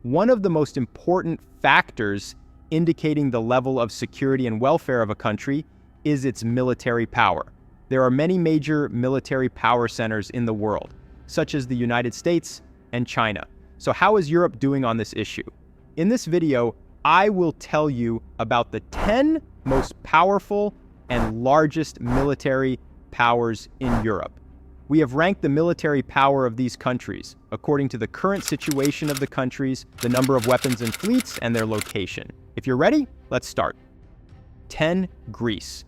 One of the most important factors indicating the level of security and welfare of a country is its military power. There are many major military power centers in the world, such as the United States and China. So how is Europe doing on this issue? In this video, I will tell you about the 10 most powerful and largest military powers in Europe. We have ranked the military power of these countries according to the current situation of the countries, the number of weapons and fleets, and their location. If you're ready, let's start. 10. Greece.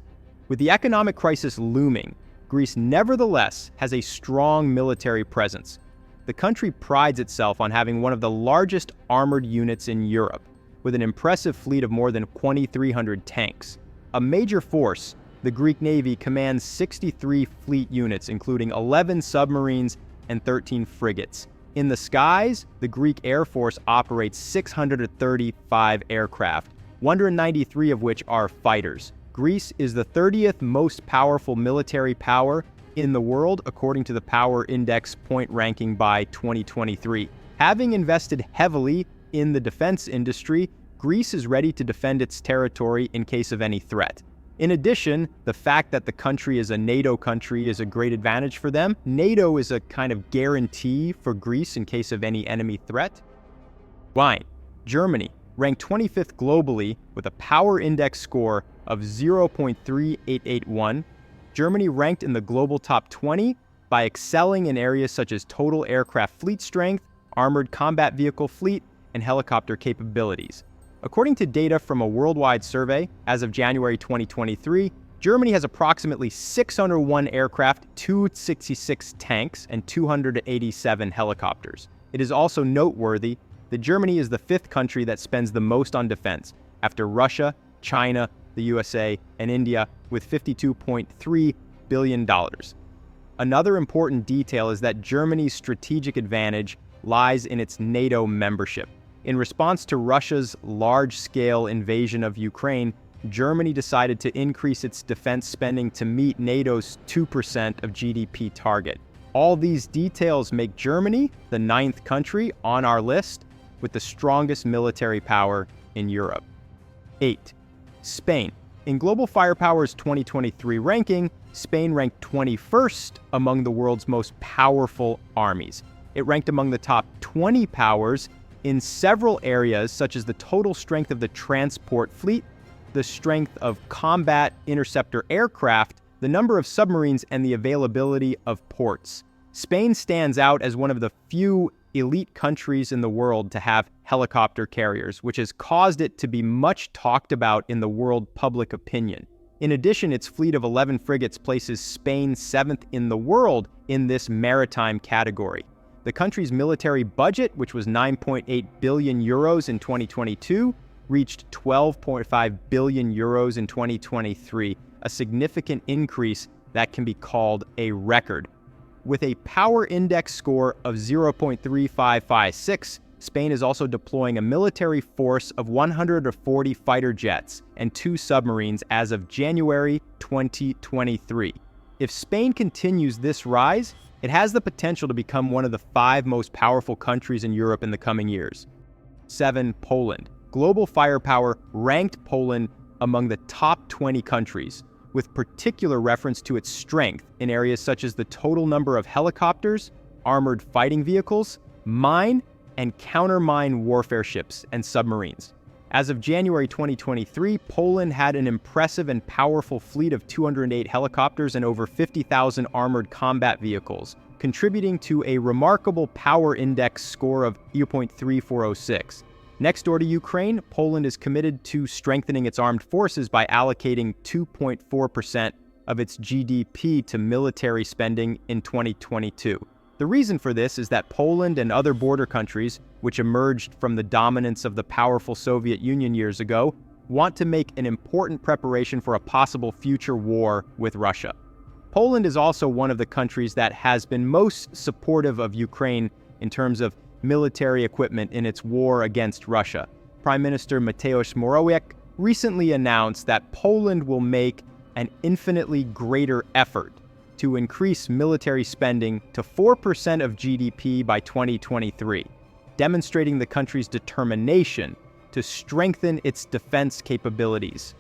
With the economic crisis looming, Greece nevertheless has a strong military presence. The country prides itself on having one of the largest armored units in Europe, with an impressive fleet of more than 2,300 tanks. A major force, the Greek Navy commands 63 fleet units, including 11 submarines and 13 frigates. In the skies, the Greek Air Force operates 635 aircraft, 193 of which are fighters. Greece is the 30th most powerful military power in the world, according to the Power Index point ranking by 2023. Having invested heavily in the defense industry, Greece is ready to defend its territory in case of any threat. In addition, the fact that the country is a NATO country is a great advantage for them. NATO is a kind of guarantee for Greece in case of any enemy threat. Fine. Germany, ranked 25th globally with a Power Index score of 0.3881. Germany ranked in the global top 20 by excelling in areas such as total aircraft fleet strength, armored combat vehicle fleet, and helicopter capabilities. According to data from a worldwide survey, as of January 2023, Germany has approximately 601 aircraft, 266 tanks, and 287 helicopters. It is also noteworthy that Germany is the 5th country that spends the most on defense, after Russia, China, the USA, and India, with $52.3 billion. Another important detail is that Germany's strategic advantage lies in its NATO membership. In response to Russia's large-scale invasion of Ukraine, Germany decided to increase its defense spending to meet NATO's 2% of GDP target. All these details make Germany the 9th country on our list with the strongest military power in Europe. 8. Spain. In Global Firepower's 2023 ranking, Spain ranked 21st among the world's most powerful armies. It ranked among the top 20 powers in several areas, such as the total strength of the transport fleet, the strength of combat interceptor aircraft, the number of submarines, and the availability of ports. Spain stands out as one of the few elite countries in the world to have helicopter carriers, which has caused it to be much talked about in the world public opinion. In addition, its fleet of 11 frigates places Spain 7th in the world in this maritime category. The country's military budget, which was 9.8 billion euros in 2022, reached 12.5 billion euros in 2023, a significant increase that can be called a record. With a Power Index score of 0.3556, Spain is also deploying a military force of 140 fighter jets and 2 submarines as of January 2023. If Spain continues this rise, it has the potential to become one of the 5 most powerful countries in Europe in the coming years. 7. Poland. Global Firepower ranked Poland among the top 20 countries, with particular reference to its strength in areas such as the total number of helicopters, armored fighting vehicles, mine and counter-mine warfare ships, and submarines. As of January 2023, Poland had an impressive and powerful fleet of 208 helicopters and over 50,000 armored combat vehicles, contributing to a remarkable Power Index score of 0.3406. Next door to Ukraine, Poland is committed to strengthening its armed forces by allocating 2.4% of its GDP to military spending in 2022. The reason for this is that Poland and other border countries, which emerged from the dominance of the powerful Soviet Union years ago, want to make an important preparation for a possible future war with Russia. Poland is also one of the countries that has been most supportive of Ukraine in terms of military equipment in its war against Russia. Prime Minister Mateusz Morawiecki recently announced that Poland will make an infinitely greater effort to increase military spending to 4% of GDP by 2023, demonstrating the country's determination to strengthen its defense capabilities.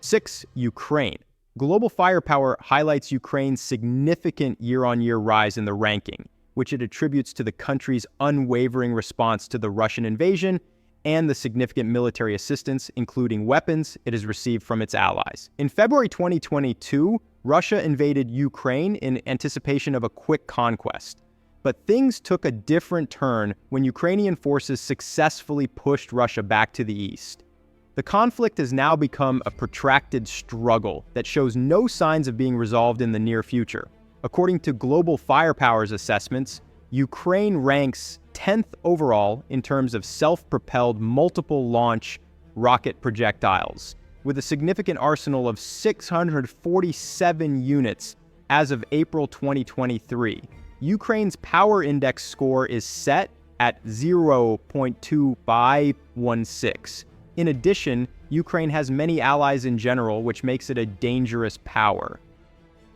6. Ukraine. Global Firepower highlights Ukraine's significant year-on-year rise in the ranking, which it attributes to the country's unwavering response to the Russian invasion and the significant military assistance, including weapons, it has received from its allies. In February 2022, Russia invaded Ukraine in anticipation of a quick conquest. But things took a different turn when Ukrainian forces successfully pushed Russia back to the east. The conflict has now become a protracted struggle that shows no signs of being resolved in the near future. According to Global Firepower's assessments, Ukraine ranks 10th overall in terms of self-propelled multiple-launch rocket projectiles, with a significant arsenal of 647 units as of April 2023. Ukraine's power index score is set at 0.2516. In addition, Ukraine has many allies in general, which makes it a dangerous power.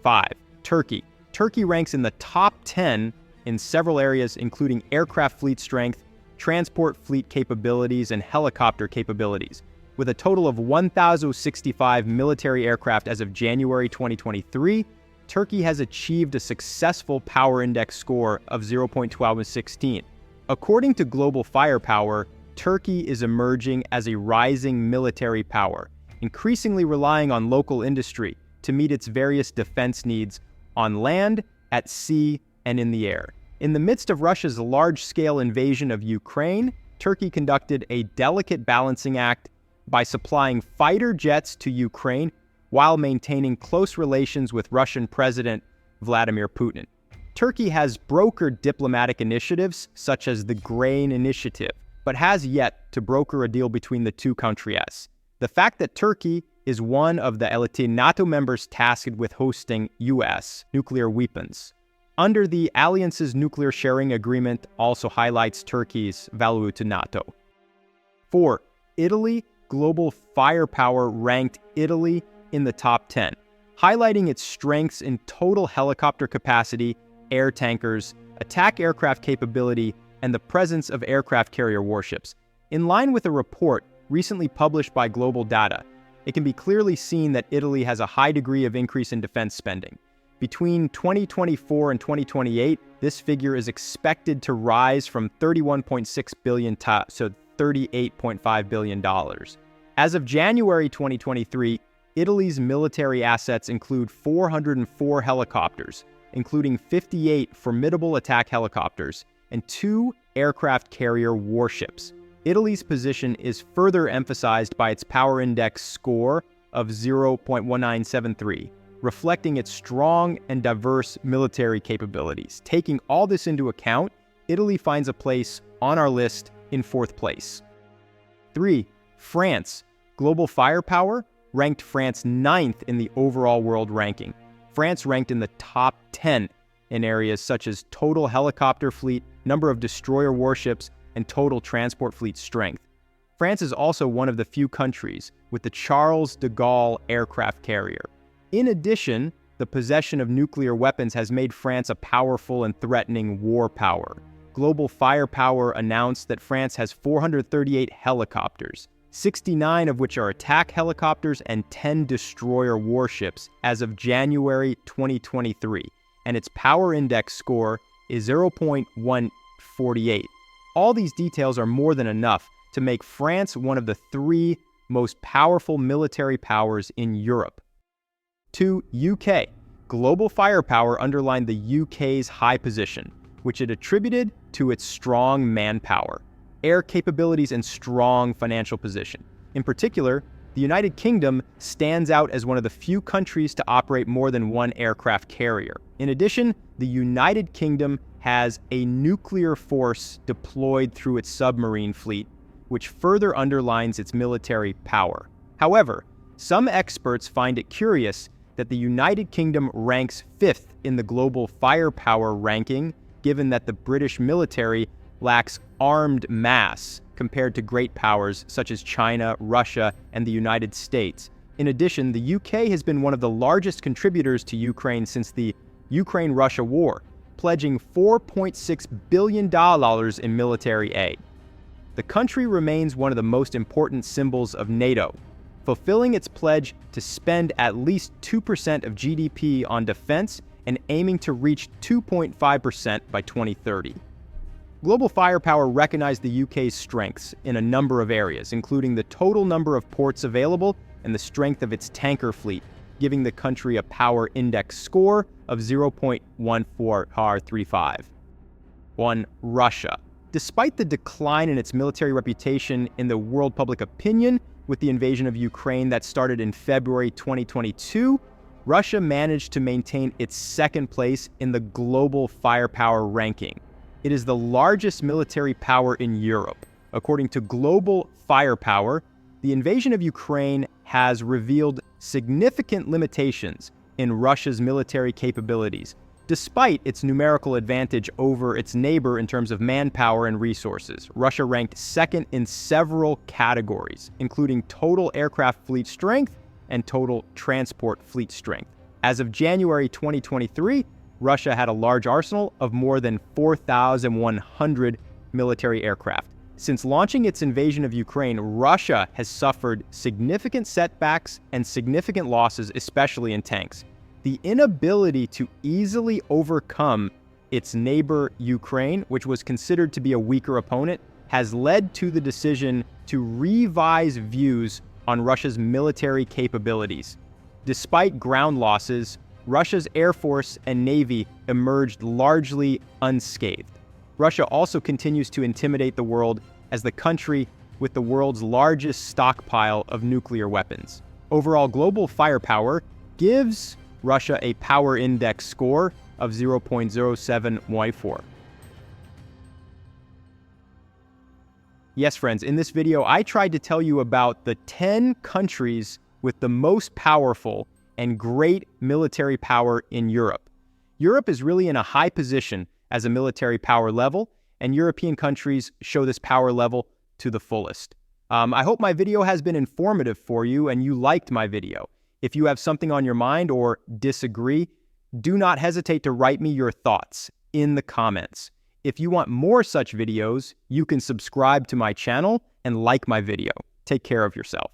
5. Turkey. Turkey ranks in the top 10 in several areas, including aircraft fleet strength, transport fleet capabilities, and helicopter capabilities. With a total of 1,065 military aircraft as of January 2023, Turkey has achieved a successful power index score of 0.1216. According to Global Firepower, Turkey is emerging as a rising military power, increasingly relying on local industry to meet its various defense needs on land, at sea, and in the air. In the midst of Russia's large-scale invasion of Ukraine, Turkey conducted a delicate balancing act by supplying fighter jets to Ukraine while maintaining close relations with Russian President Vladimir Putin. Turkey has brokered diplomatic initiatives such as the Grain Initiative, but has yet to broker a deal between the two countries. The fact that Turkey is one of the elite NATO members tasked with hosting U.S. nuclear weapons under the alliance's nuclear sharing agreement also highlights Turkey's value to NATO. 4. Italy. Global Firepower ranked Italy in the top 10, highlighting its strengths in total helicopter capacity, air tankers, attack aircraft capability, and the presence of aircraft carrier warships. In line with a report recently published by Global Data, it can be clearly seen that Italy has a high degree of increase in defense spending. Between 2024 and 2028, this figure is expected to rise from $31.6 billion to $38.5 billion. As of January 2023, Italy's military assets include 404 helicopters, including 58 formidable attack helicopters and 2 aircraft carrier warships. Italy's position is further emphasized by its power index score of 0.1973, reflecting its strong and diverse military capabilities. Taking all this into account, Italy finds a place on our list in 4th place. 3. France. Global Firepower ranked France 9th in the overall world ranking. France ranked in the top 10 in areas such as total helicopter fleet, number of destroyer warships, and total transport fleet strength. France is also one of the few countries with the Charles de Gaulle aircraft carrier. In addition, the possession of nuclear weapons has made France a powerful and threatening war power. Global Firepower announced that France has 438 helicopters, 69 of which are attack helicopters and 10 destroyer warships as of January 2023, and its power index score is 0.148. All these details are more than enough to make France one of the 3 most powerful military powers in Europe. 2. UK. Global Firepower underlined the UK's high position, which it attributed to its strong manpower, air capabilities, and strong financial position. In particular, the United Kingdom stands out as one of the few countries to operate more than 1 aircraft carrier. In addition, the United Kingdom has a nuclear force deployed through its submarine fleet, which further underlines its military power. However, some experts find it curious that the United Kingdom ranks 5th in the Global Firepower ranking, given that the British military lacks armed mass compared to great powers such as China, Russia, and the United States. In addition, the UK has been one of the largest contributors to Ukraine since the Ukraine-Russia war, pledging $4.6 billion in military aid. The country remains one of the most important symbols of NATO, fulfilling its pledge to spend at least 2% of GDP on defense and aiming to reach 2.5% by 2030. Global Firepower recognized the UK's strengths in a number of areas, including the total number of ports available and the strength of its tanker fleet, giving the country a power index score of 0.1435. 1. Russia. Despite the decline in its military reputation in the world public opinion with the invasion of Ukraine that started in February 2022, Russia managed to maintain its second place in the global firepower ranking. It is the largest military power in Europe. According to Global Firepower, the invasion of Ukraine has revealed significant limitations in Russia's military capabilities, despite its numerical advantage over its neighbor in terms of manpower and resources. Russia ranked second in several categories, including total aircraft fleet strength and total transport fleet strength. As of January 2023, Russia had a large arsenal of more than 4,100 military aircraft. Since launching its invasion of Ukraine, Russia has suffered significant setbacks and significant losses, especially in tanks. The inability to easily overcome its neighbor Ukraine, which was considered to be a weaker opponent, has led to the decision to revise views on Russia's military capabilities. Despite ground losses, Russia's Air Force and Navy emerged largely unscathed. Russia also continues to intimidate the world as the country with the world's largest stockpile of nuclear weapons. Overall, Global Firepower gives Russia a power index score of 0.0714. Yes, friends, in this video, I tried to tell you about the 10 countries with the most powerful and great military power in Europe. Europe is really in a high position as a military power level, and European countries show this power level to the fullest. I hope my video has been informative for you and you liked my video. If you have something on your mind or disagree, do not hesitate to write me your thoughts in the comments. If you want more such videos, you can subscribe to my channel and like my video. Take care of yourself.